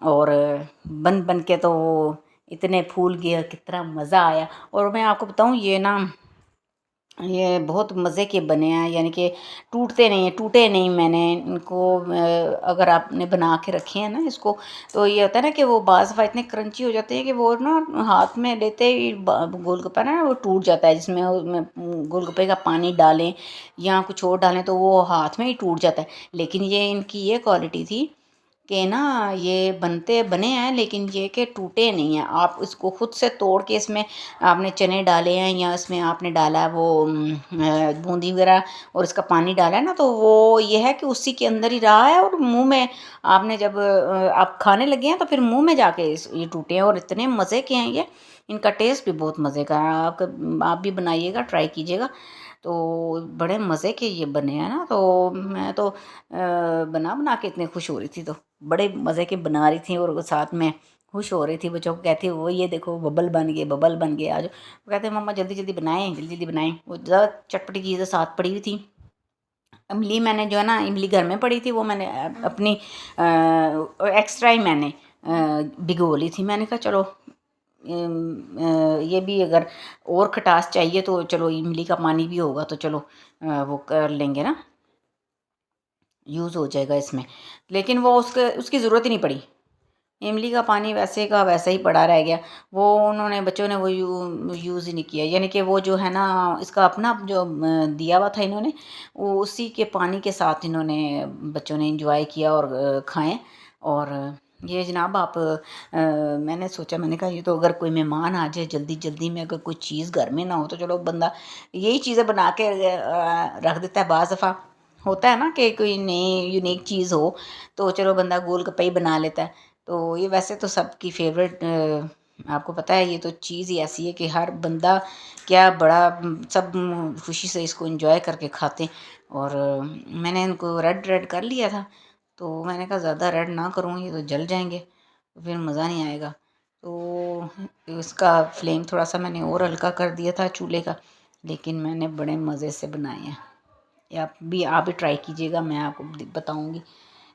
اور بن بن کے تو وہ اتنے پھول گیا، کتنا مزہ آیا۔ اور میں آپ کو بتاؤں یہ نا یہ بہت مزے کے بنے ہیں، یعنی کہ ٹوٹتے نہیں ہیں، ٹوٹے نہیں۔ میں نے ان کو اگر آپ نے بنا کے رکھے ہیں نا اس کو، تو یہ ہوتا ہے نا کہ وہ بعض دفعہ اتنے کرنچی ہو جاتے ہیں کہ وہ نا ہاتھ میں لیتے ہی گول گپا نا وہ ٹوٹ جاتا ہے، جس میں گول گپے کا پانی ڈالیں یا کچھ اور ڈالیں تو وہ ہاتھ میں ہی ٹوٹ جاتا ہے۔ لیکن یہ ان کی یہ کوالٹی تھی کہ نا یہ بنے ہیں، لیکن یہ کہ ٹوٹے نہیں ہیں۔ آپ اس کو خود سے توڑ کے اس میں آپ نے چنے ڈالے ہیں یا اس میں آپ نے ڈالا ہے وہ بوندی وغیرہ اور اس کا پانی ڈالا ہے نا، تو وہ یہ ہے کہ اسی کے اندر ہی رہا ہے، اور منہ میں آپ نے جب آپ کھانے لگے ہیں تو پھر منہ میں جا کے یہ ٹوٹے ہیں، اور اتنے مزے کے ہیں یہ۔ ان کا ٹیسٹ بھی بہت مزے کا ہے، آپ بھی بنائیے گا، ٹرائی کیجیے گا، تو بڑے مزے کے یہ بنے ہیں نا۔ تو میں تو بنا کے اتنے خوش ہو رہی تھی، تو بڑے مزے کے بنا رہی تھیں، اور ساتھ میں خوش ہو رہی تھی۔ بچوں کو کہتی وہ یہ دیکھو ببل بن گئے، ببل بن گئے آج۔ وہ کہتے ہیں مما جلدی جلدی بنائیں، جلدی جلدی بنائیں۔ وہ زیادہ چٹپٹی چیزیں ساتھ پڑی ہوئی تھیں۔ املی میں نے جو ہے نا املی گھر میں پڑی تھی، وہ میں نے اپنی ایکسٹرا ہی میں نے بھگو لی تھی۔ میں نے کہا چلو یہ بھی اگر اور کھٹاس چاہیے تو چلو املی کا پانی بھی ہوگا تو چلو وہ کر لیں گے نا، یوز ہو جائے گا اس میں۔ لیکن وہ اس کی ضرورت ہی نہیں پڑی، املی کا پانی ویسے کا ویسا ہی پڑا رہ گیا۔ وہ انہوں نے بچوں نے وہ یوز ہی نہیں کیا، یعنی کہ وہ جو ہے نا اس کا اپنا جو دیا ہوا تھا انہوں نے، وہ اسی کے پانی کے ساتھ انہوں نے بچوں نے انجوائے کیا اور کھائیں۔ اور یہ جناب آپ میں نے سوچا، میں نے کہا یہ تو اگر کوئی مہمان آ جائے جلدی جلدی میں، اگر کوئی چیز گھر میں نہ ہو تو چلو بندہ یہی چیزیں بنا کے رکھ دیتا ہے۔ بعض دفعہ ہوتا ہے نا کہ کوئی نئی یونیک چیز ہو تو چلو بندہ گول گپے ہی بنا لیتا ہے۔ تو یہ ویسے تو سب کی فیوریٹ، آپ کو پتہ ہے یہ تو چیز ہی ایسی ہے کہ ہر بندہ کیا بڑا سب خوشی سے اس کو انجوائے کر کے کھاتے ہیں۔ اور میں نے ان کو ریڈ کر لیا تھا، تو میں نے کہا زیادہ ریڈ نہ کروں، یہ تو جل جائیں گے، تو پھر مزہ نہیں آئے گا۔ تو اس کا فلیم تھوڑا سا میں نے اور ہلکا کر دیا تھا چولہے کا، لیکن میں نے بڑے مزے سے بنائے ہیں۔ آپ بھی ٹرائی کیجیے گا، میں آپ کو بتاؤں گی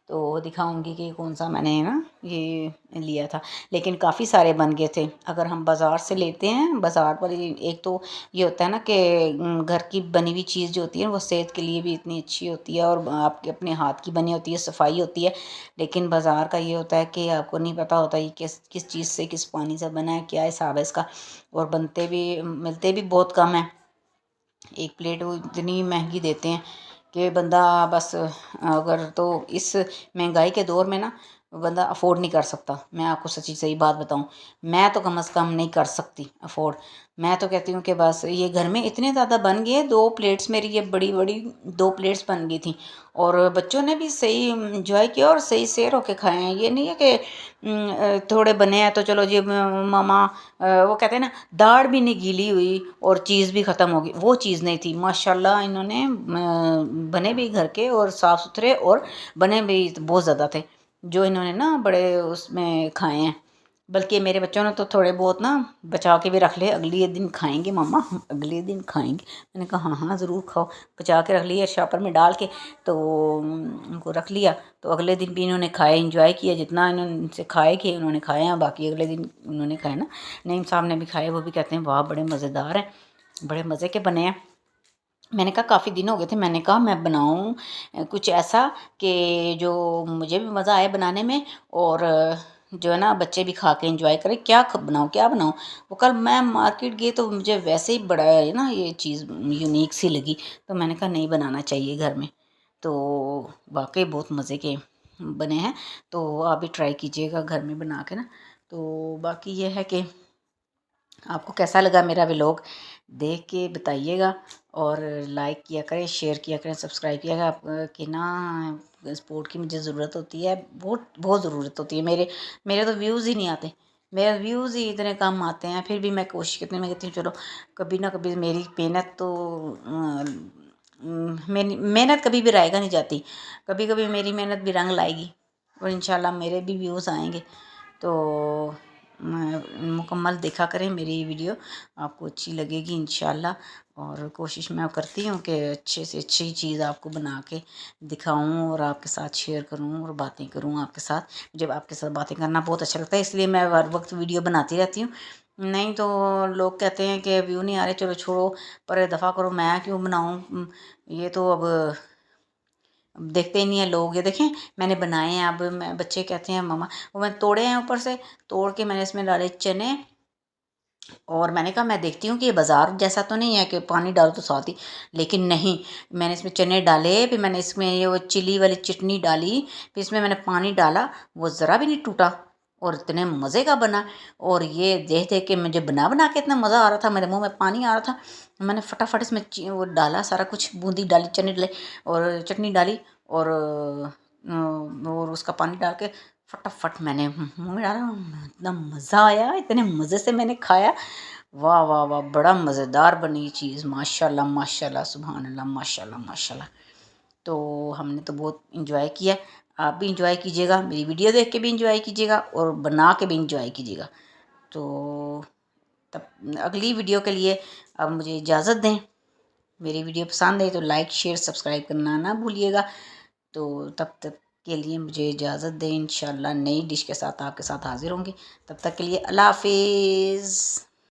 تو دکھاؤں گی کہ کون سا میں نے نا یہ لیا تھا۔ لیکن کافی سارے بن گئے تھے۔ اگر ہم بازار سے لیتے ہیں، بازار پر ایک تو یہ ہوتا ہے نا کہ گھر کی بنی ہوئی چیز جو ہوتی ہے وہ صحت کے لیے بھی اتنی اچھی ہوتی ہے، اور آپ کے اپنے ہاتھ کی بنی ہوتی ہے، صفائی ہوتی ہے۔ لیکن بازار کا یہ ہوتا ہے کہ آپ کو نہیں پتہ ہوتا یہ کس چیز سے، کس پانی سے بنا ہے، کیا حساب ہے اس کا، اور ملتے بھی بہت کم ہیں۔ ایک پلیٹ وہ اتنی مہنگی دیتے ہیں کہ بندہ بس اگر تو اس مہنگائی کے دور میں نا بندہ افورڈ نہیں کر سکتا۔ میں آپ کو سچی صحیح بات بتاؤں، میں تو کم از کم نہیں کر سکتی افورڈ۔ میں تو کہتی ہوں کہ بس یہ گھر میں اتنے زیادہ بن گئے، 2 پلیٹس میری یہ بڑی بڑی 2 پلیٹس بن گئی تھیں، اور بچوں نے بھی صحیح انجوائے کیا اور صحیح سیر ہو کے کھائے ہیں۔ یہ نہیں ہے کہ تھوڑے بنے ہیں تو چلو جی ماما، وہ کہتے ہیں نا داڑھ بھی نہیں گیلی ہوئی اور چیز بھی ختم ہوگی، وہ چیز نہیں تھی۔ ماشاءاللہ انہوں نے بنے بھی گھر کے اور صاف ستھرے، اور بنے بھی بہت زیادہ تھے جو انہوں نے نا بڑے اس میں کھائے ہیں۔ بلکہ میرے بچوں نے تو تھوڑے بہت نا بچا کے بھی رکھ لے، اگلے دن کھائیں گے ماما، اگلے دن کھائیں گے۔ میں نے کہا ہاں ہاں ضرور کھاؤ، بچا کے رکھ لیے شاپر میں ڈال کے، تو ان کو رکھ لیا، تو اگلے دن بھی انہوں نے کھائے، انجوائے کیا جتنا انہوں نے سے کھائے کہ انہوں نے کھائے ہیں، باقی اگلے دن انہوں نے کھائے نا، نعیم صاحب نے بھی کھائے، وہ بھی کہتے ہیں واہ بڑے مزیدار ہیں، بڑے مزے کے بنے ہیں۔ میں نے کہا کافی دن ہو گئے تھے، میں نے کہا میں بناؤں کچھ ایسا کہ جو مجھے بھی مزہ آئے بنانے میں، اور جو ہے نا بچے بھی کھا کے انجوائے کریں۔ کیا بناؤں؟ وہ کل میں مارکیٹ گئی تو مجھے ویسے ہی بڑا ہے نا یہ چیز یونیک سی لگی، تو میں نے کہا نہیں بنانا چاہیے گھر میں، تو واقعی بہت مزے کے بنے ہیں۔ تو آپ بھی ٹرائی کیجیے گا گھر میں بنا کے نا۔ تو باقی یہ ہے کہ آپ کو کیسا لگا میرا ولاگ، دیکھ کے بتائیے گا، اور لائک کیا کریں، شیئر کیا کریں، سبسکرائب کیا کریں۔ آپ کی نا سپورٹ کی مجھے ضرورت ہوتی ہے، بہت ضرورت ہوتی ہے۔ میرے تو ویوز ہی نہیں آتے، میرے ویوز ہی اتنے کم آتے ہیں، پھر بھی میں کوشش کرتی ہوں، میں کہتی ہوں چلو کبھی نہ کبھی میری محنت تو محنت کبھی بھی رائے گا نہیں جاتی، کبھی کبھی میری محنت بھی رنگ لائے گی، اور انشاءاللہ میرے بھی ویوز آئیں گے۔ تو مکمل دیکھا کریں میری ویڈیو، آپ کو اچھی لگے گی انشاءاللہ، اور کوشش میں کرتی ہوں کہ اچھے سے اچھی چیز آپ کو بنا کے دکھاؤں اور آپ کے ساتھ شیئر کروں اور باتیں کروں آپ کے ساتھ. جب آپ کے ساتھ باتیں کرنا بہت اچھا لگتا ہے، اس لیے میں ہر وقت ویڈیو بناتی رہتی ہوں. نہیں تو لوگ کہتے ہیں کہ ویو نہیں آ رہے، چلو چھوڑو پر دفعہ کرو، میں کیوں بناؤں. یہ تو اب دیکھتے ہی نہیں ہیں لوگ. یہ دیکھیں میں نے بنائے ہیں، اب میں بچے کہتے ہیں ماما، وہ میں توڑے ہیں اوپر سے، توڑ کے میں نے اس میں ڈالے چنے. اور میں نے کہا میں دیکھتی ہوں کہ یہ بازار جیسا تو نہیں ہے کہ پانی ڈالو تو ساتھ ہی، لیکن نہیں، میں نے اس میں چنے ڈالے، پھر میں نے اس میں یہ وہ چلی والی چٹنی ڈالی، پھر اس میں نے پانی ڈالا، وہ ذرا بھی نہیں ٹوٹا اور اتنے مزے کا بنا. اور یہ دیکھ دیکھ کے مجھے بنا کے اتنا مزہ آ رہا تھا، میرے منہ میں پانی آ رہا تھا. میں نے فٹافٹ اس میں وہ ڈالا سارا کچھ، بوندی ڈالی، چنے ڈالے اور چٹنی ڈالی اور اس کا پانی ڈال کے فٹافٹ میں نے منہ میں ڈالا. اتنا مزہ آیا، اتنے مزے سے میں نے کھایا. واہ واہ واہ، بڑا مزیدار بنی یہ چیز، ماشاء اللہ ماشاء اللہ، سبحان اللہ، ماشاء اللہ ماشاء اللہ. تو ہم نے تو بہت انجوائے کیا. آپ بھی انجوائے کیجیے گا، میری ویڈیو دیکھ کے بھی انجوائے کیجیے گا اور بنا کے بھی انجوائے کیجیے گا. تو تب اگلی ویڈیو کے لیے اب مجھے اجازت دیں. میری ویڈیو پسند ہے تو لائک شیئر سبسکرائب کرنا نہ بھولیے گا. تو تب تک کے لیے مجھے اجازت دیں، انشاءاللہ نئی ڈش کے ساتھ آپ کے ساتھ حاضر ہوں گے. تب تک کے لیے اللہ حافظ.